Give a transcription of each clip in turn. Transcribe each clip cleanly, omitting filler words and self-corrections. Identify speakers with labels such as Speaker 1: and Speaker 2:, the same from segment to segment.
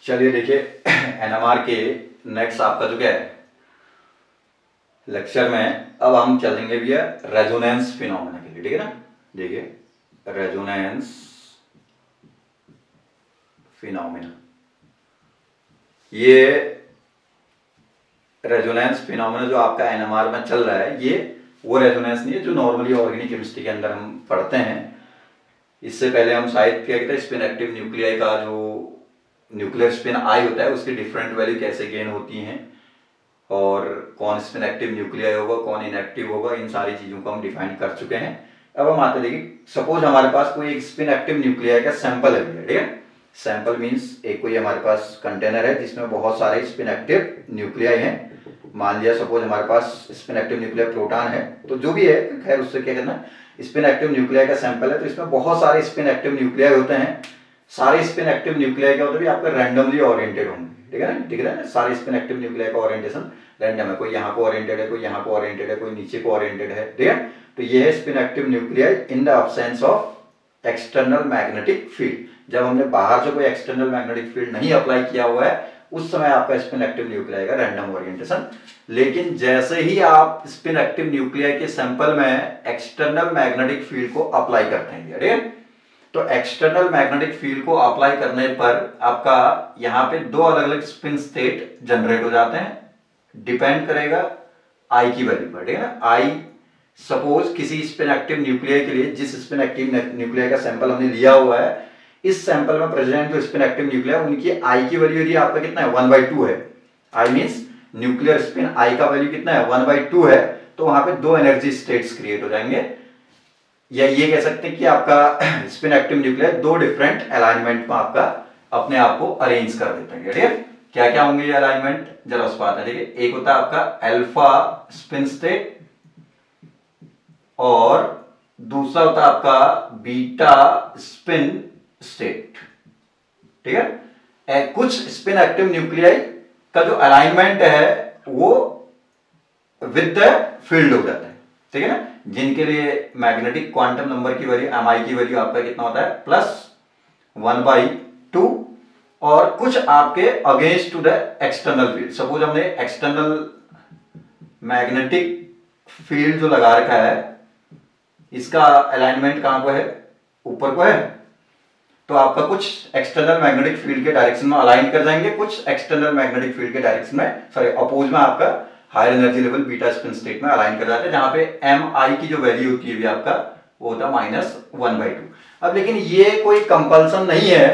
Speaker 1: चलिए देखिए एनएमआर के नेक्स्ट आपका जो क्या है लेक्चर में अब हम चलेंगे भैया रेजोनेंस फिनोमेना के लिए, ठीक है ना। देखिए रेजोनेंस फिनोमेना, ये रेजोनेंस फिनोमेना जो आपका एनएमआर में चल रहा है ये वो रेजोनेंस नहीं है जो नॉर्मली ऑर्गेनिक केमिस्ट्री के अंदर हम पढ़ते हैं। इससे पहले हम शायद क्या कहते हैं स्पिन एक्टिव न्यूक्लियाई का जो न्यूक्लियर स्पिन आई होता है उसकी डिफरेंट वैल्यू कैसे गेन होती हैं और कौन स्पिन एक्टिव न्यूक्लियाई होगा कौन इनएक्टिव होगा, इन सारी चीज़ों को हम डिफाइन कर चुके हैं। अब हम आते देखिए सपोज हमारे पास कोई एक स्पिन एक्टिव न्यूक्लियाई का सैंपल है, ठीक है। सैंपल मीन्स एक कोई हमारे पास कंटेनर है जिसमें बहुत सारे स्पिन एक्टिव न्यूक्लियाई हैं। मान लिया सपोज हमारे पास स्पिन एक्टिव न्यूक्लियर प्रोटॉन है, तो जो भी है खैर उससे क्या करना, स्पिन एक्टिव न्यूक्लियाई का सैंपल है तो इसमें बहुत सारे स्पिन एक्टिव न्यूक्लियाई होते हैं। सारे स्पिन एक्टिव न्यूक्लियाई क्या होता है आपका रैंडमली ओरिएंटेड होंगे, ठीक है ना, दिख रहा है ना। सारे स्पिन एक्टिव न्यूक्लियाई का ओरिएंटेशन रैंडम है, कोई यहाँ को ओरिएंटेड है, कोई यहाँ को ओरिएंटेड है, कोई नीचे को ओरिएंटेड है, ठीक है। तो ये है spin active nuclei in the absence of external magnetic field. जब हमने बाहर से कोई एक्सटर्नल मैग्नेटिक फील्ड नहीं अप्लाई किया हुआ है उस समय आपका स्पिन एक्टिव न्यूक्लियाई का रैंडम ओरिएंटेशन। लेकिन जैसे ही आप स्पिन एक्टिव न्यूक्लियाई के सैंपल में एक्सटर्नल मैग्नेटिक फील्ड को अप्लाई करते हैं, ठीक है, तो एक्सटर्नल मैग्नेटिक फील्ड को अप्लाई करने पर आपका यहाँ पे दो अलग अलग स्पिन स्टेट जनरेट हो जाते हैं। डिपेंड करेगा आई की वैल्यू पर, ठीक है ना। आई सपोज किसी स्पिन एक्टिव न्यूक्लियाई के लिए जिस स्पिन एक्टिव न्यूक्लियाई का सैंपल हमने लिया हुआ है, इस सैंपल में प्रेजेंट जो स्पिन एक्टिव न्यूक्लियाई उनकी आई की वैल्यू यदि आपका कितना है 1/2 है, आई मींस न्यूक्लियर स्पिन आई का वैल्यू कितना है 1/2 है, तो वहां पे दो एनर्जी स्टेट्स क्रिएट हो जाएंगे। या ये कह सकते हैं कि आपका स्पिन एक्टिव न्यूक्लियाई दो डिफरेंट अलाइनमेंट में आपका अपने आप को अरेंज कर देते हैं, ठीक है। क्या क्या होंगे ये अलाइनमेंट जरा उस पर आते हैं, ठीक है। एक होता है आपका अल्फा स्पिन स्टेट और दूसरा होता है आपका बीटा स्पिन स्टेट, ठीक है। कुछ स्पिन एक्टिव न्यूक्लियाई का जो अलाइनमेंट है वो विद द फील्ड हो जाता है, ठीक है ना, जिनके लिए मैग्नेटिक क्वांटम नंबर की वैल्यू एमआई की वैल्यू आपका कितना होता है +1/2 और कुछ आपके against to the external field. Suppose हमने एक्सटर्नल मैग्नेटिक फील्ड जो लगा रखा है इसका अलाइनमेंट कहां को है, ऊपर को है, तो आपका कुछ एक्सटर्नल मैग्नेटिक फील्ड के डायरेक्शन में अलाइन कर जाएंगे, कुछ एक्सटर्नल मैग्नेटिक फील्ड के डायरेक्शन में सॉरी अपोज में आपका higher energy level beta spin state में अलाइन कर जाते हैं, जहां पे एम आई की जो वैल्यू होती है आपका वो होता है -1/2। अब लेकिन ये कोई कंपल्सन नहीं है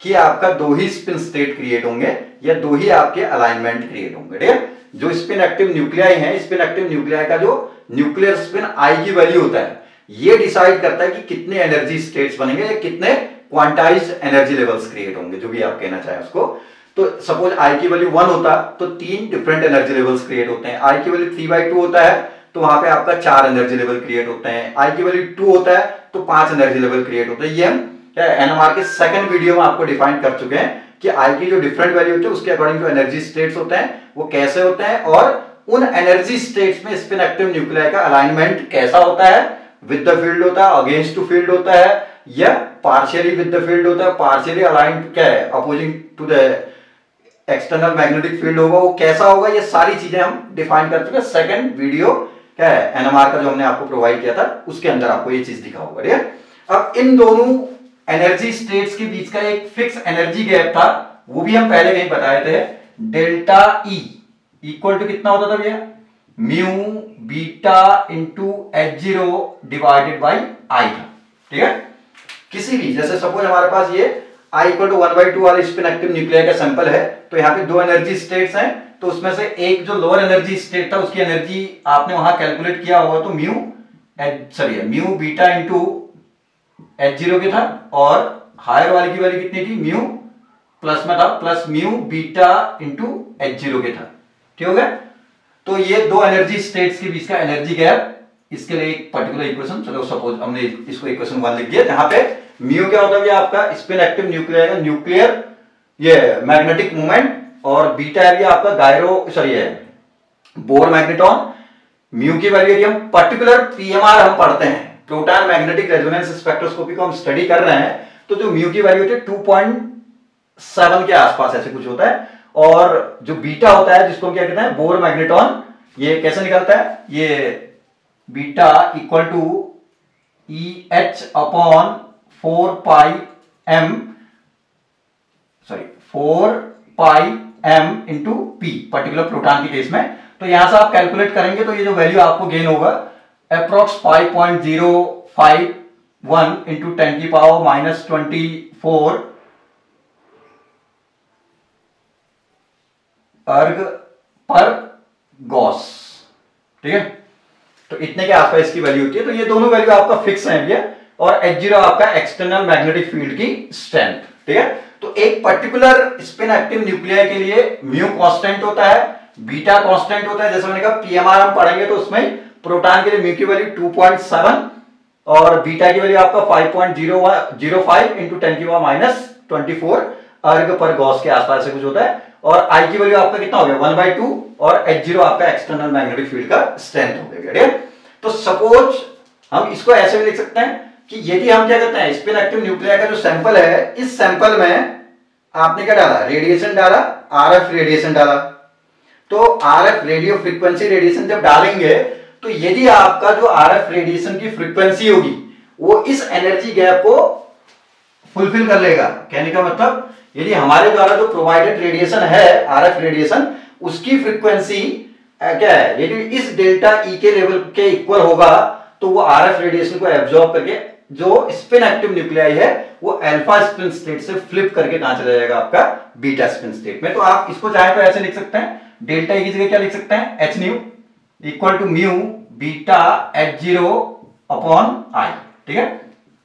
Speaker 1: कि आपका दो ही स्पिन स्टेट क्रिएट होंगे या दो ही आपके अलाइनमेंट क्रिएट होंगे, ठीक है। जो स्पिन एक्टिव न्यूक्लियाई है, स्पिन एक्टिव न्यूक्लियाई का जो न्यूक्लियर स्पिन आई की वैल्यू होता है ये डिसाइड करता है कि कितने एनर्जी स्टेट्स बनेंगे या कितने क्वांटाइज्ड एनर्जी लेवल्स क्रिएट होंगे, जो भी आप कहना चाहें उसको। तो सपोज आई की वैल्यू 1 होता तो 3 डिफरेंट एनर्जी लेवल्स क्रिएट होते हैं। आई की वैल्यू 3/2 होता है तो वहां पे आपका 4 एनर्जी लेवल क्रिएट होते हैं। आई की वैल्यू 2 होता है तो 5 एनर्जी लेवल क्रिएट होते हैं। ये हम एनएमआर के सेकंड वीडियो में आपको डिफाइन कर चुके हैं कि आई की जो डिफरेंट वैल्यू होती है उसके अकॉर्डिंग जो एनर्जी स्टेट्स होते हैं वो कैसे होते हैं और उन एनर्जी स्टेट्स में स्पिन एक्टिव न्यूक्लियाई का अलाइनमेंट कैसा होता है, विद द फील्ड होता है, अगेंस्ट टू फील्ड होता है या पार्शियली विद द फील्ड होता है, पार्शियली अलाइंड क्या है opposing to the external magnetic field होगा, वो कैसा होगा, ये सारी चीजें हम डिफाइन कर चुके हैं। सेकंड वीडियो क्या है एनएमआर का जो हमने आपको प्रोवाइड किया था उसके अंदर आपको ये चीज दिखा होगा, ठीक है। अब इन दोनों एनर्जी स्टेट्स के बीच का एक फिक्स एनर्जी गैप था, वो भी हम पहले कहीं बताए थे। डेल्टा ई इक्वल टू कितना होता था भैया, mu beta into H0 divided by I था, ठीक है। किसी भी जैसे सपोज हमारे पास ये I इक्वल टू 1/2 वाले स्पिन एक्टिव न्यूक्लियाई का सैंपल है तो यहाँ पे दो एनर्जी स्टेट्स हैं, तो उसमें से एक जो लोअर एनर्जी स्टेट था उसकी एनर्जी आपने वहां कैलकुलेट किया होगा तो म्यू बीटा इंटू H0 के था और हायर वाले की वैल्यू कितनी थी, म्यू प्लस में था plus mu beta into H0 के था, ठीक हो गया। तो ये दो एनर्जी स्टेट्स के बीच का एनर्जी गैप, इसके लिए एक पर्टिकुलर इक्वेशन, चलो सपोज हमने इसको इक्वेशन 1 लिख दिया, जहां पे म्यू क्या होता है आपका स्पिन एक्टिव न्यूक्लियाई का न्यूक्लियर ये मैग्नेटिक मोमेंट और बीटा है आपका बोर मैग्नेटॉन। म्यू की वैल्यू हम पर्टिकुलर पीएमआर हम पढ़ते हैं, प्रोटॉन मैग्नेटिक रेजोनेंस स्पेक्ट्रोस्कोपी को हम स्टडी कर रहे हैं, तो जो म्यू की वैल्यू होती है 7 के आसपास ऐसे कुछ होता है। और जो बीटा होता है जिसको क्या कहते हैं, बोर मैग्नेटॉन, ये कैसे निकलता है, ये beta equal to E H upon 4 pi M, sorry 4 pi M into P, particular proton के केस में। तो यहां से आप कैलकुलेट करेंगे तो ये जो वैल्यू आपको गेन होगा अप्रोक्स 5.051 इंटू 10 की पावर माइनस 24 अर्ग पर गॉस, ठीक है। तो इतने के आसपास इसकी वैल्यू होती है। तो ये दोनों वैल्यू आपका फिक्स है भैया, और H0 आपका एक्सटर्नल मैग्नेटिक फील्ड की स्ट्रेंथ, ठीक है। तो एक पर्टिकुलर स्पिन एक्टिव न्यूक्लियाई के लिए म्यू कांस्टेंट होता है, बीटा कांस्टेंट होता है। जैसे मैंने कहा पीएमआर हम पढ़ेंगे तो उसमें प्रोटॉन के लिए म्यू की वैल्यू 2.7 और बीटा की वैल्यू आपका 5.005 इंटू 10 की पावर माइनस 24 अर्ग पर गॉस के आसपास से कुछ होता है। और आई की वैल्यू आपका कितना हो गया 1/2 और H0 आपका एक्सटर्नल मैग्नेटिक फील्ड का स्ट्रेंथ हो गया, ठीक है। तो सपोज हम इसको ऐसे भी लिख सकते हैं कि यदि हम क्या करते हैं, स्पिन एक्टिव न्यूक्लियाई का जो सैंपल है, इस सैंपल में आपने क्या डाला, रेडिएशन डाला, आरएफ रेडिएशन डाला। तो आरएफ रेडियो फ्रीक्वेंसी रेडिएशन जब डालेंगे तो यदि आपका जो आरएफ रेडिएशन की फ्रीक्वेंसी होगी वो इस एनर्जी गैप को फुलफिल कर लेगा। कहने का मतलब यदि हमारे द्वारा जो प्रोवाइडेड रेडिएशन है आरएफ रेडिएशन, उसकी फ्रीक्वेंसी क्या है, यदि इस डेल्टा ई के लेवल के इक्वल होगा तो वो आरएफ रेडिएशन को एब्जॉर्ब करके जो स्पिन एक्टिव न्यूक्लियाई है वो अल्फा स्पिन स्टेट से फ्लिप करके कहां चला जाएगा, आपका बीटा स्पिन स्टेट में। तो आप इसको चाहे तो ऐसे लिख सकते हैं, डेल्टा ई की जगह क्या लिख सकते हैं, H nu equal to mu beta H0 upon I, ठीक है,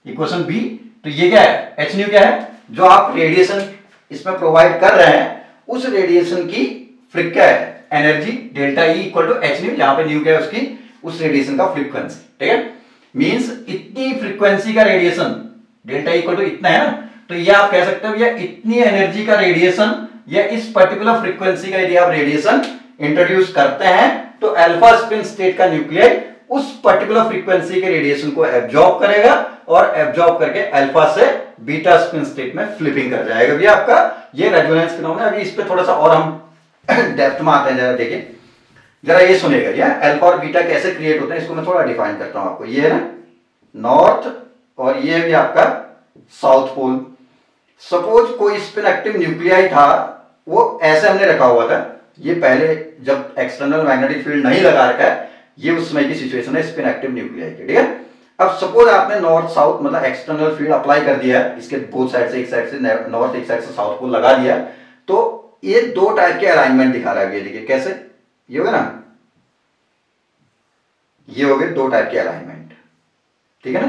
Speaker 1: इक्वेशन बी। तो ये क्या है, एच न्यू क्या है, जो आप रेडिएशन इसमें प्रोवाइड कर रहे हैं उस रेडिएशन की क्या है energy, delta E equal to H nu, यहां पे न्यू क्या है उसकी, उस रेडिएशन का फ्रीक्वेंसी, ठीक है। मींस इतनी फ्रीक्वेंसी का रेडिएशन, डेल्टा इक्वल टू इतना है ना, तो ये आप कह सकते हो या इतनी एनर्जी का रेडिएशन या इस पर्टिकुलर फ्रीक्वेंसी का यदि आप रेडिएशन इंट्रोड्यूस करते हैं तो अल्फा स्पिन स्टेट का न्यूक्लियाई उस पर्टिकुलर फ्रीक्वेंसी के रेडिएशन को एब्जॉर्ब करेगा और एब्जॉर्ब करके अल्फा से बीटा स्पिन स्टेट में फ्लिपिंग कर जाएगा। भी आपका ये रेजोनेंस फिनोमेना। अभी इस पे थोड़ा सा और हम डेप्थ में आते हैं, जरा देखिए, जरा ये सुनेगा, ये अल्फा और बीटा कैसे क्रिएट होते हैं इसको मैं थोड़ा डिफाइन करता हूं आपको। ये है ना नॉर्थ और ये भी आपका साउथ पोल। सपोज कोई स्पिन एक्टिव न्यूक्लियाई था, वो ऐसे हमने रखा हुआ था, ये पहले जब एक्सटर्नल मैग्नेटिक फील्ड नहीं लगा रखा है, ये उस समय की सिचुएशन है स्पिन एक्टिव न्यूक्लियाई की, ठीक है। अब सपोज आपने नॉर्थ साउथ मतलब एक्सटर्नल फील्ड अप्लाई कर दिया है, इसके बोथ साइड से, एक साइड से नॉर्थ एक साइड से साउथ पोल लगा दिया, तो ये दो टाइप के अलाइनमेंट दिखा रहा है। ये देखिए कैसे, ये होगा ना, ये हो गए दो टाइप के अलाइनमेंट, ठीक है ना।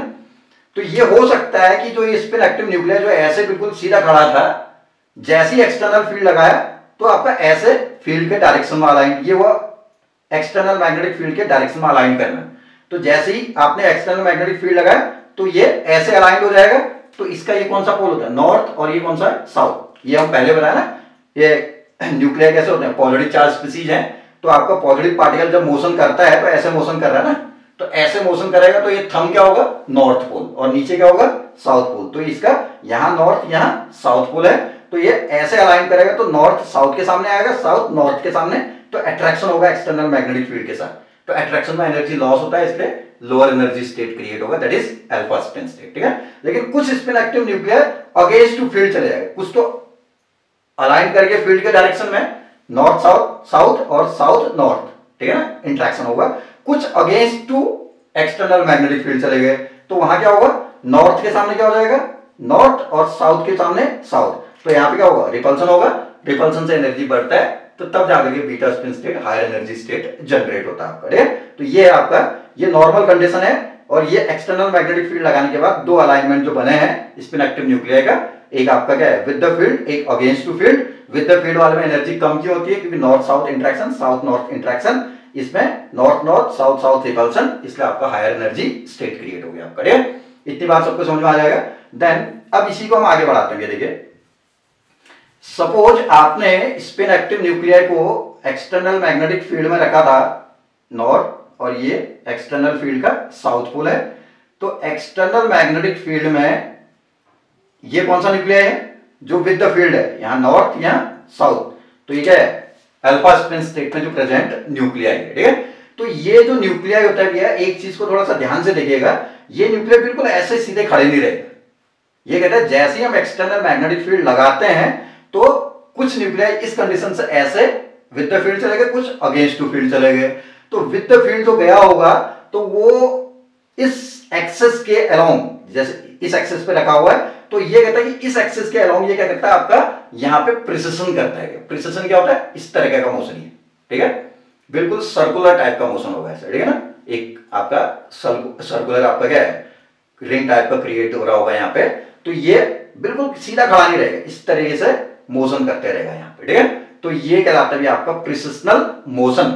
Speaker 1: तो ये हो सकता है कि जो ये स्पिन एक्टिव न्यूक्लियाई जो ऐसे बिल्कुल सीधा खड़ा था, जैसे ही एक्सटर्नल फील्ड लगाया तो आपका ऐसे फील्ड के डायरेक्शन में अलाइन, ये वो एक्सटर्नल मैग्नेटिक फील्ड के डायरेक्शन में अलाइन करना। तो जैसे ही आपने एक्सटर्नल मैग्नेटिक फील्ड लगाया तो ये ऐसे अलाइन हो जाएगा। तो इसका ये कौन सा पोल होता है, नॉर्थ, और ये कौन सा है, साउथ। ये हम पहले बताया ना, ये न्यूक्लियाई कैसे होते हैं, पॉजिटिव चार्ज स्पीसीज हैं। तो आपका पॉजिटिव पार्टिकल जब मोशन करता है तो ऐसे मोशन कर रहा है ना, तो ऐसे मोशन करेगा तो ये थंब क्या होगा, नॉर्थ पोल, और नीचे क्या होगा, साउथ पोल। तो इसका यहाँ नॉर्थ यहाँ साउथ पोल है, तो ये ऐसे अलाइन करेगा तो नॉर्थ साउथ के सामने आएगा, साउथ नॉर्थ के सामने। तो अट्रैक्शन होगा एक्सटर्नल मैग्नेटिक फील्ड के साथ, तो अट्रैक्शन में एनर्जी लॉस होता है, इसलिए लोअर एनर्जी स्टेट क्रिएट होगा, that is alpha spin state, ठीक है। लेकिन कुछ spin active nuclei against to field चले जाएगा, कुछ तो अलाइन करके फील्ड के डायरेक्शन में नॉर्थ साउथ, साउथ और साउथ नॉर्थ, ठीक है ना, इंट्रैक्शन होगा। कुछ against to external magnetic field चले गए तो वहां क्या होगा, नॉर्थ के सामने क्या हो जाएगा, नॉर्थ, और साउथ के सामने साउथ। तो यहाँ पे क्या होगा, रिपल्सन होगा, रिपल्सन से एनर्जी बढ़ता है तो तब जाकर के beta spin state, higher energy state generate होता है आपका, ठीक है। तो ये है आपका, ये नॉर्मल कंडीशन है। और ये एक्सटर्नल मैग्नेटिक फील्ड लगाने के बाद दो अलाइनमेंट जो बने हैं स्पिन एक्टिव न्यूक्लियाई का, एक आपका क्या है विद द फील्ड, एक against to field. With the field वाले में एनर्जी कम क्यों होती है, क्योंकि north south interaction, south north interaction, इसमें north north south south repulsion, इसलिए आपका हायर एनर्जी स्टेट क्रिएट हो गया आपका, ठीक है। इतनी बात सबको समझ में आ जाएगा। देन अब इसी को हम आगे बढ़ाते हैं। देखिए सपोज आपने स्पिन एक्टिव न्यूक्लियाई को एक्सटर्नल मैग्नेटिक फील्ड में रखा था नॉर्थ, और ये एक्सटर्नल फील्ड का साउथ पोल है। तो एक्सटर्नल मैग्नेटिक फील्ड में ये कौन सा न्यूक्लियाई है, जो विद द फील्ड है, यहाँ नॉर्थ यहाँ साउथ, तो ये क्या है अल्फा स्पिन स्टेट में जो प्रेजेंट न्यूक्लियाई है, ठीक है। तो ये जो न्यूक्लियाई होता है भैया, एक चीज को थोड़ा सा ध्यान से देखिएगा, ये न्यूक्लियाई बिल्कुल ऐसे सीधे खड़े नहीं रहेगा। ये कहता है जैसे ही हम एक्सटर्नल मैग्नेटिक फील्ड लगाते हैं तो कुछ न्यूक्लियाई इस कंडीशन से ऐसे विद द फील्ड चले गए, कुछ अगेंस्ट टू फील्ड चले गए। तो विद द फील्ड जो गया होगा तो वो इस एक्सेस के अलोंग, जैसे इस एक्सेस पे रखा हुआ है, तो ये कहता है कि इस एक्सेस के अलोंग ये क्या करता है आपका यहां पे प्रिसिशन करता है। प्रिसिशन क्या होता है, इस तरीके का मोशन है, ठीक है, बिल्कुल सर्कुलर टाइप का मोशन होगा ऐसे, ठीक है ना। एक आपका सर्कुलर आपका क्या है रिंग टाइप का क्रिएट हो रहा होगा यहाँ पे, तो ये बिल्कुल सीधा खड़ा नहीं रहेगा, इस तरीके से मोशन करते रहेगा यहाँ पे, ठीक है। तो ये कहलाता है आपका प्रिसिशनल मोशन,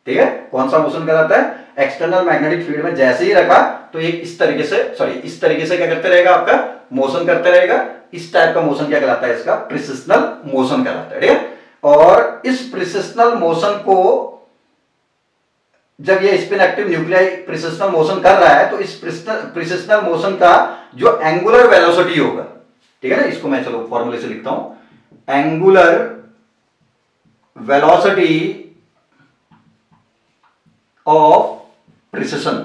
Speaker 1: ठीक है। कौन सा मोशन कहलाता है, एक्सटर्नल मैग्नेटिक फील्ड में जैसे ही रखा तो ये इस तरीके से इस तरीके से क्या करते रहेगा आपका मोशन करते रहेगा। इस टाइप का मोशन क्या कहलाता है, इसका प्रिसिशनल मोशन कहलाता है, ठीक है। और इस प्रिसिशनल मोशन को जब ये स्पिन एक्टिव न्यूक्लियाई प्रिसिशनल मोशन कर रहा है तो इस प्रिसिशनल मोशन का जो एंगुलर वेलोसिटी होगा, ठीक है ना, इसको मैं चलो फॉर्मूले से लिखता हूं, angular velocity of precession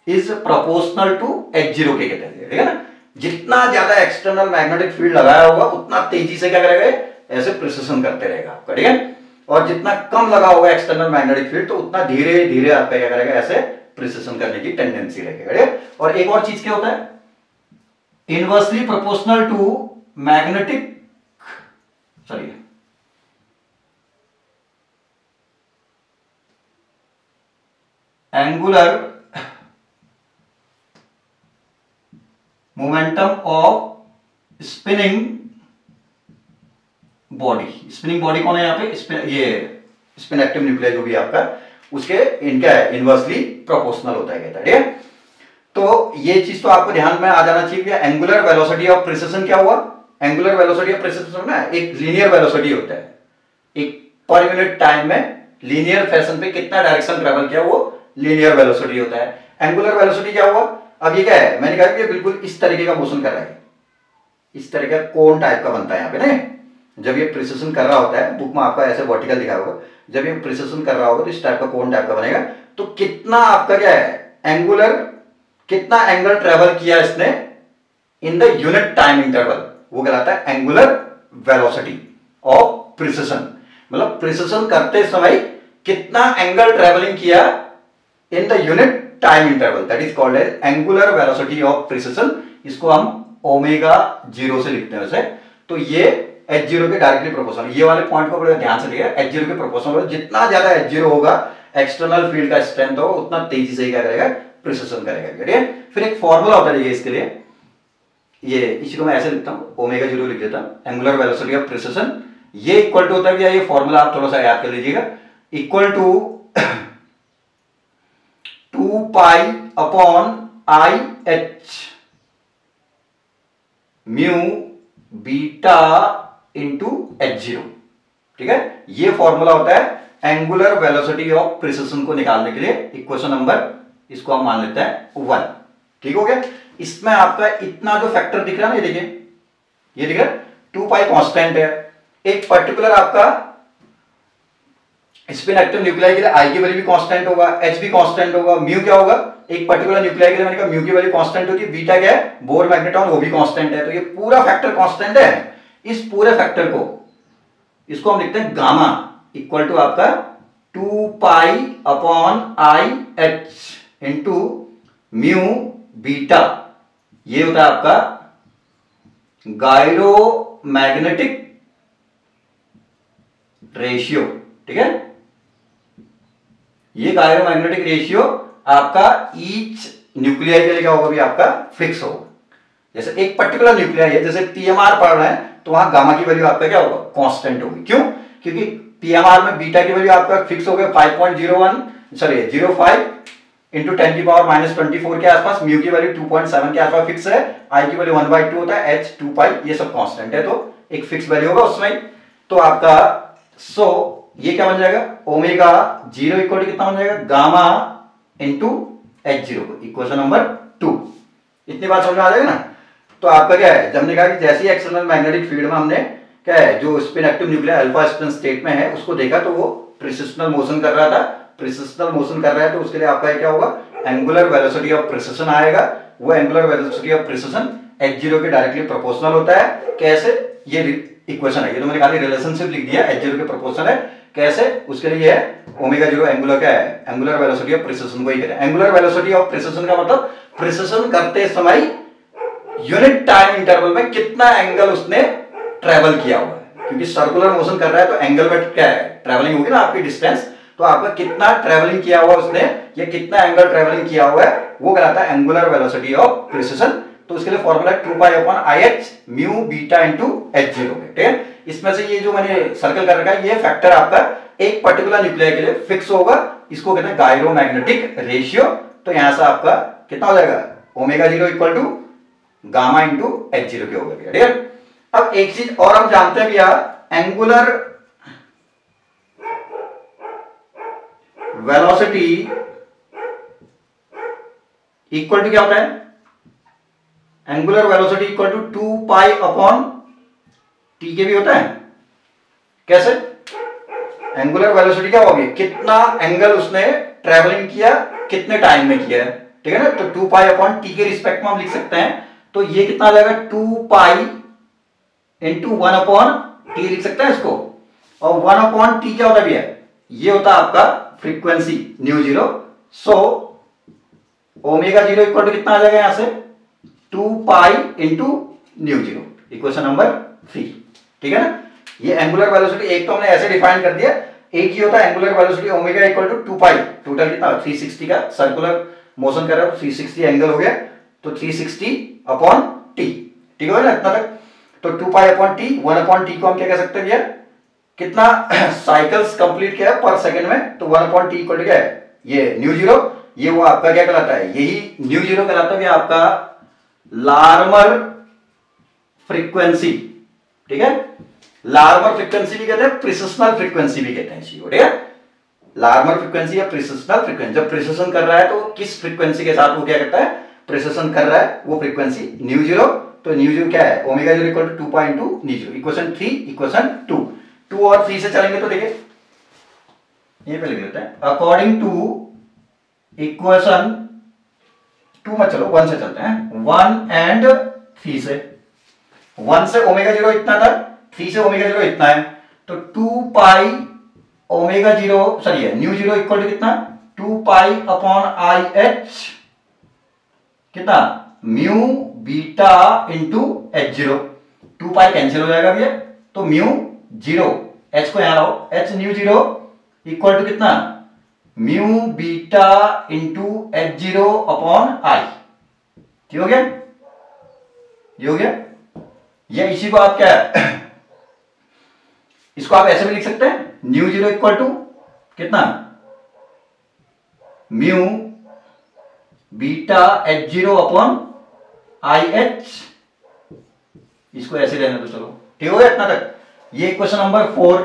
Speaker 1: is proportional to H0 के कहते हैं, ठीक है ना। जितना ज्यादा एक्सटर्नल मैग्नेटिक फील्ड लगाया होगा उतना तेजी से क्या करेगा, ऐसे प्रिसिशन करते रहेगा आपका, ठीक है। और जितना कम लगा होगा एक्सटर्नल मैग्नेटिक फील्ड तो उतना धीरे धीरे आपका क्या करेगा, ऐसे प्रिसिशन करने की टेंडेंसी रहेगी, ठीक है। और एक और चीज क्या होता है, inversely proportional to magnetic angular momentum of spinning body. Spinning body कौन है यहाँ पे, ये स्पिन एक्टिव न्यूक्लियाई जो भी आपका उसके इनका है इनवर्सली प्रोपोर्शनल होता है कहता है, ठीक है। तो ये चीज तो आपको ध्यान में आ जाना चाहिए। एंगुलर वेलोसिटी ऑफ प्रिसिशन क्या हुआ, एंगुलर वेलोसिटी ऑफ प्रिसिशन ना एक लीनियर वेलोसिटी होता है, एक पर यूनिट टाइम में लीनियर फैशन पे कितना डायरेक्शन ट्रेवल किया वो लीनियर वेलोसिटी होता है। एंगुलर वेलोसिटी क्या हुआ, अब ये क्या है, मैंने कहा कि बिल्कुल इस तरीके का मोशन कर रहा है, इस तरह का कोन टाइप का बनता है यहाँ पे ना। जब ये प्रिसिशन कर रहा होता है, बुक में आपका ऐसे वर्टिकल दिखा होगा, जब ये प्रिसिशन कर रहा होगा तो इस टाइप का कोन टाइप का बनेगा। तो कितना आपका क्या है एंगुलर, कितना एंगल ट्रेवल किया इसने in the unit time interval, वो कहलाता है एंगुलर वेलोसिटी ऑफ प्रिसिशन। मतलब प्रिसिशन करते समय कितना एंगल ट्रेवलिंग किया in the unit time interval, that is called as angular velocity of precession. इसको हम ओमेगा 0 से लिखते हैं वैसे। तो ये H0 के डायरेक्टली प्रोपोर्शनल, ये वाले पॉइंट को बड़े ध्यान से देखिए, H0 के प्रोपोर्शनल, जितना ज्यादा H0 होगा एक्सटर्नल फील्ड का स्ट्रेंथ होगा उतना तेजी से क्या करेगा, प्रिसिशन करेगा, ठीक है। फिर एक फॉर्मूला होता है इसके लिए, ये इसी को मैं ऐसे लिखता हूं, ओमेगा 0 लिख देता हूं, एंगुलर वेलोसिटी ऑफ प्रिसिशन। ये इक्वल टू होता है, ये फॉर्मूला आप थोड़ा सा याद कर लीजिएगा, equal to 2 pi upon IH mu beta into H0, ठीक है। ये फॉर्मूला होता है एंगुलर वेलोसिटी ऑफ प्रिसिशन को निकालने के लिए। इक्वेशन नंबर इसको हम मान लेते हैं 1, ठीक हो गया। इसमें आपका इतना जो फैक्टर दिख रहा है ना, ये देखिए, ये दिख रहा है 2 पाई कांस्टेंट है। एक पर्टिकुलर आपका स्पिन एक्टिव न्यूक्लियाई के लिए आई की वैल्यू भी कांस्टेंट होगा, एच भी कांस्टेंट होगा, म्यू क्या होगा, एक पर्टिकुलर न्यूक्लियाई के लिए मैंने कहा म्यू की वैल्यू कांस्टेंट होगी, बीटा क्या है बोर मैग्नेट्रॉन वो भी कांस्टेंट है। तो ये पूरा फैक्टर कांस्टेंट है। इस पूरे फैक्टर को, इसको हम लिखते हैं गामा इक्वल टू आपका 2 pi upon IH into mu beta, ये होता है आपका गायरो मैग्नेटिक रेशियो, ठीक है। ये गायरो मैग्नेटिक रेशियो आपका ईच न्यूक्लियाई के लिए क्या होगा भी आपका फिक्स होगा। जैसे एक पर्टिकुलर न्यूक्लियाई है, जैसे PMR पढ़ रहे हैं तो वहां गामा की वैल्यू आपका क्या होगा, कांस्टेंट होगी। क्यों, क्योंकि PMR में बीटा की वैल्यू आपका फिक्स हो गया 05 इंटू 10 की पावर -24 के आसपास, म्यू की वैल्यू 2.7 के आसपास फिक्स है, आई की वैल्यू 1/2 होता है, H 2 पाई, ये सब कांस्टेंट है, तो एक फिक्स वैल्यू होगा उसमें। तो आपका ये क्या बन जाएगा, ओमेगा 0 इक्वल टू कितना बन जाएगा, gamma into H0, equation number 2, इतनी बात समझ में आ जाएगी ना। तो आपका क्या है, हमने कहा कि जैसे ही एक्सटर्नल मैग्नेटिक फील्ड में हमने क्या है जो spin active nuclear alpha spin state में है उसको देखा तो वो प्रिसिशनल मोशन कर रहा था। प्रिसिशनल मोशन कर रहा है तो उसके लिए आपका क्या होगा, एंगुलर वेलोसिटी ऑफ प्रिसिशन आएगा। वो angular velocity of precision h0 के डायरेक्टली प्रोपोर्शनल होता है। कैसे, ये इक्वेशन है, ये तो मैंने खाली रिलेशनशिप लिख दिया, h0 के प्रोपोर्शनल है। कैसे, उसके लिए है ओमेगा 0 एंगुलर क्या है, एंगुलर वेलोसिटी ऑफ प्रिसिशन को ही करें। एंगुलर वेलोसिटी ऑफ प्रिसिशन का मतलब प्रिसिशन करते समय यूनिट टाइम इंटरवल में कितना एंगल उसने ट्रेवल किया हुआ है, क्योंकि सर्कुलर मोशन कर रहा है तो एंगल में क्या है, ट्रेवलिंग होगी ना आपकी डिस्टेंस। तो आपका कितना ट्रेवलिंग किया हुआ उसने, या कितना एंगल ट्रेवलिंग किया हुआ है, वो कहलाता है एंगुलर वेलोसिटी ऑफ प्रिसिशन। तो उसके लिए formula 2π/IH mu beta into h0 है, ठीक है। इसमें से ये जो मैंने सर्कल कर रखा है ये फैक्टर आपका एक पर्टिकुलर न्यूक्लियर के लिए फिक्स होगा। इसको कहते हैं गायरोमैग्नेटिक रेशियो। तो यहां से आपका कितना हो जाएगा, omega 0 equal to gamma into h0 के हो गया, ठीक है। अब एक चीज और हम जानते हैं भैया, एंगुलर वेलोसिटी इक्वल टू क्या होता है, angular velocity equal to 2π/T के भी होता है। कैसे, एंगुलर वेलोसिटी क्या होगी, कितना एंगल उसने ट्रेवलिंग किया, कितने टाइम में किया है, ठीक है ना। तो 2π/T के रिस्पेक्ट में हम लिख सकते हैं। तो ये कितना आ जाएगा, 2π इंटू 1/T लिख सकते हैं इसको। और 1/T क्या होता है भैया, ये होता है आपका frequency nu 0। So omega 0 equal to कितना आ जाएगा यहां से, 2π इंटू न्यू 0, इक्वेशन नंबर 3, ठीक है ना। ये एंगुलर वेलोसिटी एक तो हमने ऐसे डिफाइन कर दिया, एक ही होता है angular velocity omega equal to 2π, total कितना 360 का सर्कुलर मोशन कर रहा है, 360 एंगल हो गया, तो 360/T, ठीक है ना इतना तक। तो 2π/T, 1/T को हम क्या कह सकते हैं भैया, कितना साइकिल्स कंप्लीट किया है पर सेकंड में। तो 1/T इक्वल टू क्या है, ये न्यू 0, ये वो आपका क्या कहलाता है, यही न्यू 0 कहलाता है आपका लार्मर फ्रीक्वेंसी, ठीक है। लार्मर फ्रीक्वेंसी भी कहते हैं, प्रिसिशनल फ्रीक्वेंसी भी कहते हैं इसी को, ठीक है। लार्मर फ्रीक्वेंसी या प्रिसिशनल फ्रीक्वेंसी, जब प्रिसिशन कर रहा है तो किस फ्रीक्वेंसी के साथ वो क्या करता है, प्रिसिशन कर रहा है, वो फ्रीक्वेंसी न्यू 0। तो न्यू 0 क्या है, omega 0 equal to 2π into nu 0, equation 3, equation 2 और 3 से चलेंगे तो देखिए ये पे लिख लेते हैं, अकॉर्डिंग टू इक्वेशन 2 मत चलो 1 से चलते हैं, 1 एंड 3 से। 1 से ओमेगा 0 इतना था, 3 से ओमेगा 0 इतना है। तो 2π omega 0 sorry nu 0 equal to कितना, 2π/IH कितना, mu beta into h0। 2π cancel हो जाएगा भैया, तो म्यू 0, h को यहां लाओ, h न्यू 0 इक्वल टू कितना, म्यू बीटा इंटू h0/I, ठीक हो गया, ये हो गया। या इसी को आप क्या इसको आप ऐसे भी लिख सकते हैं, न्यू 0 इक्वल टू कितना, म्यू बीटा h0/IH, इसको ऐसे रहने दो, चलो ठीक हो गया इतना तक। ये क्वेश्चन नंबर 4,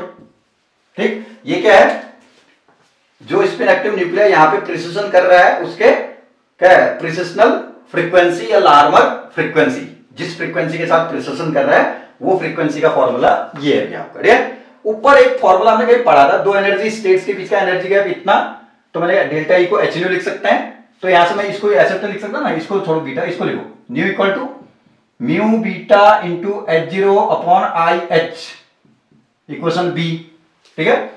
Speaker 1: ठीक। ये क्या है, जो स्पिन एक्टिव न्यूक्लियर यहां पे प्रिसिशन कर रहा है उसके क्या है, प्रिसिशनल फ्रीक्वेंसी या लार्मर फ्रीक्वेंसी, जिस फ्रीक्वेंसी के साथ प्रिसिशन कर रहा है वो फ्रीक्वेंसी का फॉर्मूला ये है आपका, ठीक है। ऊपर एक फॉर्मूला हमने कहीं पढ़ा था, दो एनर्जी स्टेट्स के बीच का एनर्जी गैप इतना, तो मैंने डेल्टा ई को h0 लिख सकते हैं। तो यहां से मैं इसको ऐसे तो लिख सकता ना, इसको छोड़ो बीटा, इसको लिखो nu equal to mu beta into h0/IH, equation B, ठीक है।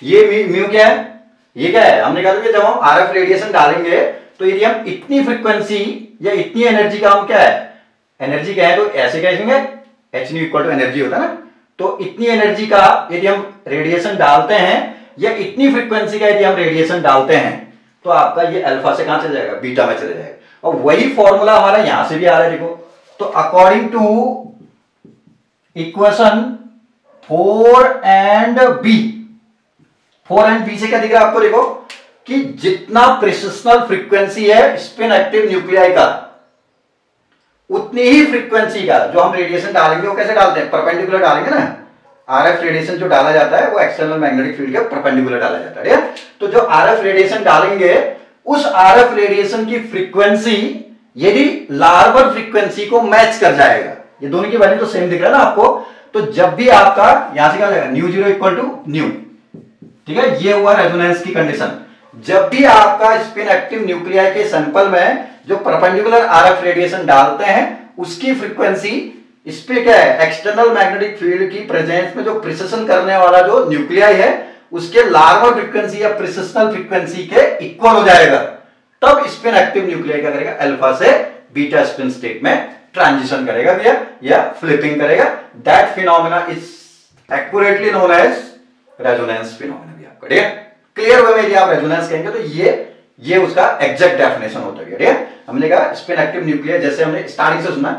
Speaker 1: ये म्यू क्या है, ये क्या है, हमने कहा था कि जब हम आरएफ रेडिएशन डालेंगे तो यदि हम इतनी फ्रीक्वेंसी या इतनी एनर्जी का हम क्या है, एनर्जी क्या है, तो ऐसे कहेंगे h nu equal to energy होता है ना। तो इतनी एनर्जी का यदि हम रेडिएशन डालते हैं या इतनी फ्रीक्वेंसी का यदि हम रेडिएशन डालते हैं तो आपका ये अल्फा से कहां चले जाएगा, बीटा में चले जाएगा। और वही फॉर्मूला हमारा यहां से भी आ रहा है, देखो। तो according to equation 4 and B, 4 and B से क्या दिख रहा है आपको, देखो कि जितना प्रिसिशनल फ्रीक्वेंसी है स्पिन एक्टिव न्यूक्लियाई का, उतनी ही फ्रीक्वेंसी का जो हम रेडिएशन डालेंगे, वो कैसे डालते हैं, परपेंडिकुलर डालेंगे ना। आरएफ रेडिएशन जो डाला जाता है वो एक्सटर्नल मैग्नेटिक फील्ड के परपेंडिकुलर डाला जाता है। तो जो आरएफ रेडिएशन डालेंगे उस आरएफ रेडिएशन की फ्रीक्वेंसी यदि लार्वर फ्रीक्वेंसी को मैच कर जाएगा, ये दोनों की वैल्यू तो सेम दिख रहा है ना आपको, तो जब भी आपका यहां से क्या हो जाएगा, nu zero equal to nu, ठीक है, ये हुआ रेजोनेंस की कंडीशन। जब भी आपका स्पिन एक्टिव न्यूक्लियाई के सैंपल में जो परपेंडिकुलर आरएफ रेडिएशन डालते हैं उसकी फ्रीक्वेंसी, इस पे क्या है, एक्सटर्नल मैग्नेटिक फील्ड की प्रेजेंस में जो प्रिसिशन करने वाला जो न्यूक्लियाई है उसके लार्वर फ्रीक्वेंसी या प्रिसिशनल फ्रीक्वेंसी के इक्वल हो जाएगा, तब स्पिन एक्टिव न्यूक्लियाई क्या करेगा, अल्फा से बीटा स्पिन स्टेट में ट्रांजिशन करेगा भैया या फ्लिपिंग करेगा। That phenomena is accurately known as resonance phenomena भी आपका, ठीक है। क्लियर वे में यदि आप रेजोनेंस कहेंगे तो ये उसका एग्जैक्ट डेफिनेशन होता है, ठीक है। हमने कहा स्पिन एक्टिव न्यूक्लियाई, जैसे हमने स्टार्टिंग से सुना,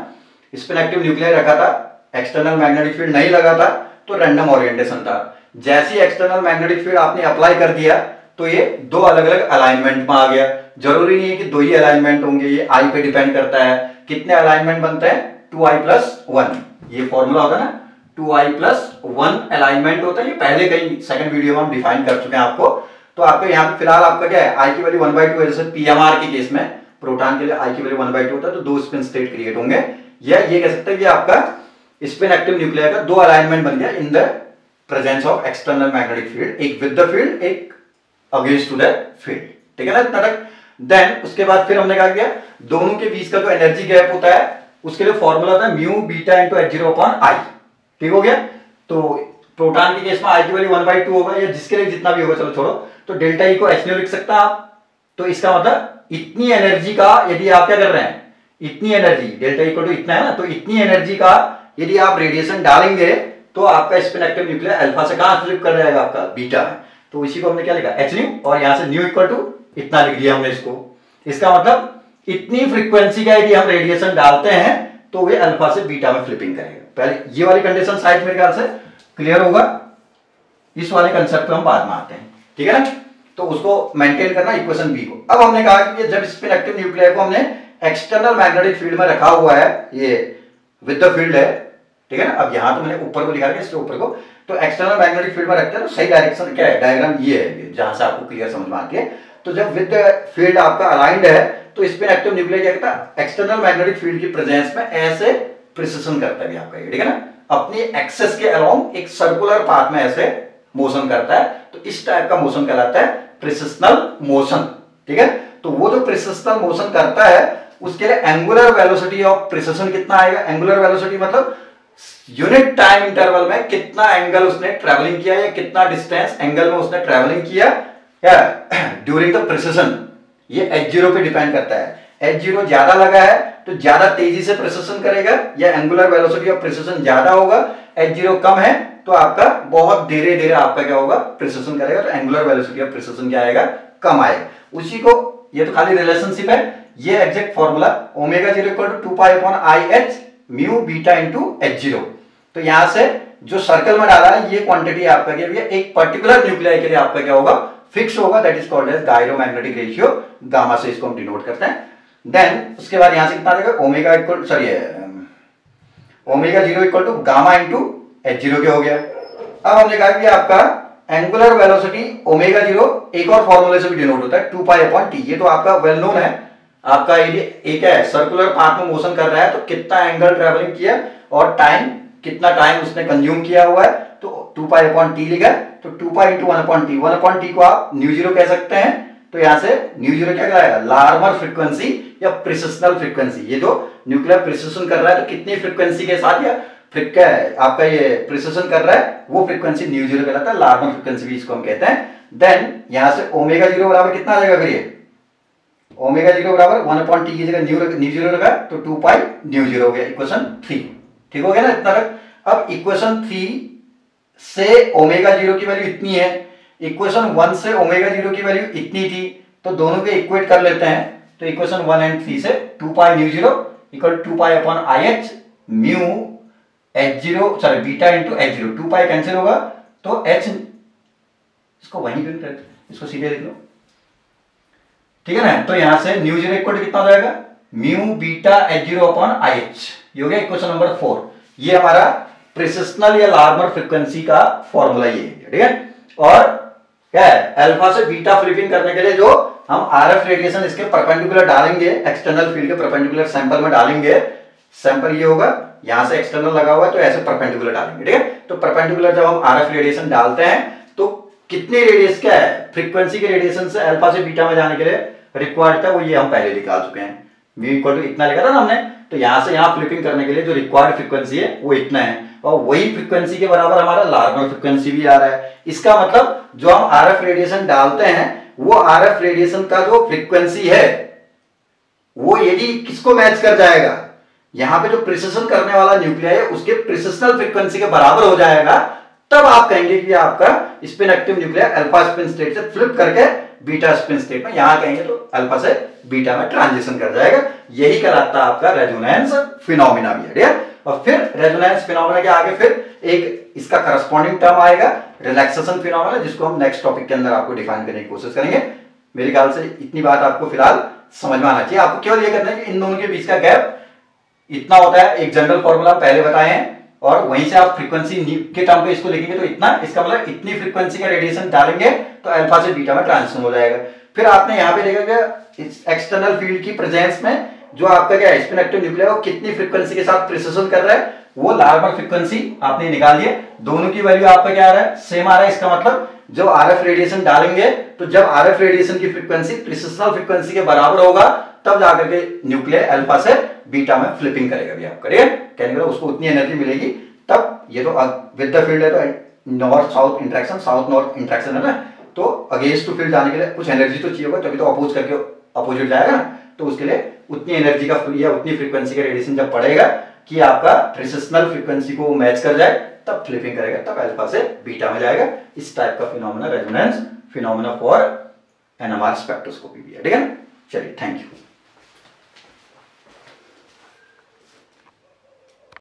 Speaker 1: स्पिन एक्टिव न्यूक्लियाई रखा था, एक्सटर्नल मैग्नेटिक फील्ड नहीं लगा था तो रैंडम ओरिएंटेशन था। जैसी एक्सटर्नल मैग्नेटिक फील्ड आपने अप्लाई कर दिया तो ये दो अलग अलग अलाइनमेंट में आ गया। जरूरी नहीं है कि दो ही अलाइनमेंट होंगे, ये आई पे डिपेंड करता है कितने अलाइनमेंट बनते हैं, 2i+1, ये फॉर्मूला होता है ना, 2i+1 अलाइनमेंट होता है। ये पहले कहीं सेकंड वीडियो में हम डिफाइन कर चुके हैं आपको। तो आपको यहाँ पे फिलहाल आपका क्या है, आई की वैल्यू 1/2, जैसे पीएमआर के केस में प्रोटॉन के लिए आई की वैल्यू 1/2 होता है, तो दो स्पिन स्टेट क्रिएट होंगे, या ये कह सकते हैं कि आपका स्पिन एक्टिव न्यूक्लियाई का दो अलाइनमेंट बन गया in the presence of external magnetic field, एक विद द फील्ड, एक अगेंस्ट टू द फील्ड, ठीक है ना, इतना तक। देन उसके बाद फिर हमने कहा गया दोनों के बीच का जो एनर्जी गैप होता है उसके लिए फॉर्मूला होता है म्यू बीटा इंटू H0/I, ठीक हो गया। तो प्रोटॉन के केस में आई की वैल्यू 1/2 होगा, या जिसके लिए जितना भी होगा, चलो छोड़ो, तो डेल्टा ई को H0 लिख सकता है आप। तो इसका मतलब इतनी एनर्जी का यदि आप क्या कर रहे हैं, इतनी एनर्जी, डेल्टा इक्वल टू इतना है ना, तो इतनी एनर्जी का यदि आप रेडिएशन डालेंगे तो आपका स्पिन एक्टिव न्यूक्लियाई अल्फा से कहां फ्लिप कर जाएगा, आपका बीटा में। तो इसी को हमने क्या लिखा, H न्यू, और यहां से न्यू इक्वल टू इतना लिख दिया हमने इसको। इसका मतलब इतनी फ्रीक्वेंसी का यदि हम रेडिएशन डालते हैं तो वे अल्फा से बीटा में फ्लिपिंग करेगा। पहले ये वाली कंडीशन शायद मेरे ख्याल से क्लियर होगा, इस वाले कंसेप्ट पे हम बाद में आते हैं, ठीक है ना। तो उसको मेंटेन करना इक्वेशन बी को। अब हमने कहा कि जब स्पिन एक्टिव न्यूक्लियाई को हमने एक्सटर्नल मैग्नेटिक फील्ड में रखा हुआ है, ये विद द फील्ड है, ठीक है ना। अब यहां तो मैंने ऊपर को लिखा है, इसके ऊपर को, तो एक्सटर्नल मैग्नेटिक फील्ड में रखते हैं तो सही डायरेक्शन क्या है, डायग्राम ये है जहां से आपको क्लियर समझ में आती है। तो जब विद द फील्ड आपका अलाइंड है तो स्पिन एक्टिव न्यूक्लियाई क्या करता है, एक्सटर्नल मैग्नेटिक फील्ड की प्रेजेंस में ऐसे प्रिसिशन करता है आपका ये, ठीक है ना, अपनी एक्सेस के अलोंग एक सर्कुलर पाथ में ऐसे मोशन करता है। तो इस टाइप का मोशन कहलाता है प्रिसिशनल मोशन, ठीक है। तो वो जो प्रिसिशनल मोशन करता है उसके लिए एंगुलर वेलोसिटी ऑफ प्रिसिशन कितना आएगा, एंगुलर वेलोसिटी मतलब यूनिट टाइम इंटरवल में कितना एंगल उसने ट्रैवलिंग किया या कितना डिस्टेंस एंगल में उसने ट्रैवलिंग किया ड्यूरिंग द प्रिसिशन, ये H0 पे डिपेंड करता है। H0 ज्यादा लगा है तो ज्यादा तेजी से प्रिसिशन करेगा, या एंगुलर वेलोसिटी ऑफ प्रिसिशन ज्यादा होगा, H0 कम है तो आपका बहुत धीरे धीरे आपका क्या होगा, प्रिसिशन करेगा, तो एंगुलर वेलोसिटी ऑफ प्रिसिशन क्या आएगा, कम आएगा। उसी को, ये तो खाली रिलेशनशिप है, ये exact formula ω0 = 2π/IH mu beta into H0। तो यहां से जो सर्कल में डाला है ये क्वांटिटी आपका क्या है, एक पर्टिकुलर न्यूक्लियाई के लिए आपका क्या होगा, फिक्स होगा, that is called as gyromagnetic ratio, gamma से इसको हम डिनोट करते हैं। देन उसके बाद यहां से कितना आ जाएगा, ω0 = गामा इंटू H0 के हो गया। अब हमने कहा कि आपका एंगुलर वेलोसिटी ω0 एक और फॉर्मूले से भी डिनोट होता है 2π/T, ये तो आपका वेल नोन है। आपका ये एक है सर्कुलर पाथ में मोशन कर रहा है तो कितना एंगल ट्रैवलिंग किया और टाइम, कितना टाइम उसने कंज्यूम किया हुआ है, तो 2π/T लिखा। तो 2π × 1/T, 1/T को आप न्यू0 कह सकते हैं। तो यहां से न्यू0 क्या कहलाएगा, लार्मर फ्रीक्वेंसी या प्रिसिशनल फ्रीक्वेंसी। ये जो न्यूक्लियर प्रिसिशन कर रहा है तो कितनी फ्रीक्वेंसी के साथ या क्या है आपका ये प्रिसिशन कर रहा है, वो फ्रीक्वेंसी न्यू0 कहलाता है, लार्मर फ्रीक्वेंसी भी इसको हम कहते हैं। देन यहां से ω0 बराबर कितना आ जाएगा, फिर ये ω0 बराबर 1/T की जगह न्यू0 रखा तो 2π न्यू0 हो गया, इक्वेशन 3, ठीक हो गया ना इतना तक। अब इक्वेशन 3 से ω0 की वैल्यू इतनी है, इक्वेशन 1 से ω0 की वैल्यू इतनी थी, तो दोनों के इक्वेट कर लेते हैं। तो इक्वेशन 1 और 3 से 2π न्यू0 = 2π/IH mu H0 sorry beta into H0, 2π cancel होगा तो H, इसको वहीं क्यों करते, इसको सीधे लिख लो, ठीक है ना। तो यहां से न्यू0 इक्वल टू कितना हो जाएगा, म्यू बीटा H0/IH, ये हो गया इक्वेशन नंबर 4। ये हमारा प्रिसिशनल या लार्मर फ्रीक्वेंसी का फॉर्मूला ये है, ठीक है। और क्या है, अल्फा से बीटा फ्लिपिंग करने के लिए जो हम आरएफ रेडिएशन इसके परपेंडिकुलर डालेंगे, एक्सटर्नल फील्ड के परपेंडिकुलर सैंपल में डालेंगे, सैंपल ये होगा, यहां से एक्सटर्नल लगा हुआ है तो ऐसे परपेंडिकुलर डालेंगे, ठीक है। तो परपेंडिकुलर जब हम आरएफ रेडिएशन डालते हैं तो कितनी रेडियस क्या है, फ्रीक्वेंसी के रेडिएशन से अल्फा से बीटा में जाने के लिए रिक्वायर्ड था, वो ये हम पहले निकाल चुके हैं, म्यू इक्वल टू इतना लिखा था ना हमने। तो यहां से यहां फ्लिपिंग करने के लिए जो रिक्वायर्ड फ्रीक्वेंसी है वो इतना है, और वही फ्रीक्वेंसी के बराबर हमारा नॉर्मल फ्रीक्वेंसी भी आ रहा है। इसका मतलब जो हम आरएफ रेडिएशन डालते हैं वो आरएफ रेडिएशन का जो फ्रीक्वेंसी है वो यदि किसको मैच कर जाएगा, यहां पे जो प्रिसिशन करने वाला न्यूक्लियाई है उसके प्रिसिशनल फ्रीक्वेंसी के बराबर हो जाएगा, तब आप कहेंगे कि आपका spin active nuclei alpha spin state से फ्लिप करके बीटा स्पिन स्टेट में, यहां कहेंगे तो अल्फा से बीटा में ट्रांजिशन कर जाएगा। यही कहलाता है आपका रेजोनेंस फिनोमिना भी है, ठीक है। और फिर रेजोनेंस फिनोमिना के आगे फिर एक इसका करस्पॉन्डिंग टर्म आएगा रिलैक्सेशन फिनोमिना, जिसको हम नेक्स्ट टॉपिक के अंदर आपको डिफाइन करने की कोशिश करेंगे। मेरे ख्याल से इतनी बात आपको फिलहाल समझ में आना चाहिए। आपको केवल ये करना है कि इन दोनों के बीच का गैप इतना होता है, एक जनरल फॉर्मूला पहले बताए हैं, और वहीं से आप फ्रीक्वेंसी के टर्म पे इसको लिखेंगे तो इतना, इसका मतलब इतनी फ्रीक्वेंसी का रेडिएशन डालेंगे तो अल्फा से बीटा में ट्रांजिशन हो जाएगा। फिर आपने यहाँ पे देखा इस एक्सटर्नल फील्ड की प्रेजेंस में जो आपका क्या स्पिन एक्टिव न्यूक्लियाई वो कितनी फ्रीक्वेंसी के साथ प्रिसिशन कर रहा है, वो नॉर्मल फ्रीक्वेंसी आपने निकाल दिए, दोनों की वैल्यू आपका क्या आ रहा है, सेम आ रहा है। इसका मतलब जो आरएफ रेडिएशन डालेंगे तो जब आरएफ रेडिएशन की फ्रीक्वेंसी प्रिसिशनल फ्रीक्वेंसी के बराबर होगा तब जाकर के न्यूक्लियाई अल्फा से बीटा में फ्लिपिंग करेगा भी आपका, ठीक है। कहने का उसको उतनी एनर्जी मिलेगी तब, ये तो विद द फील्ड है तो north south interaction, south north interaction है ना, तो अगेंस्ट टू फील्ड जाने के लिए कुछ एनर्जी तो चाहिए होगा, तभी तो अपोज करके अपोजिट जाएगा ना, तो उसके लिए उतनी एनर्जी का या उतनी फ्रीक्वेंसी का रेडिएशन जब पड़ेगा कि आपका प्रिसिशनल फ्रीक्वेंसी को मैच कर जाए तब फ्लिपिंग करेगा, तब अल्फा से बीटा में जाएगा। इस टाइप का phenomena resonance phenomena for NMR spectroscopy भी है, ठीक है ना। चलिए, थैंक यू।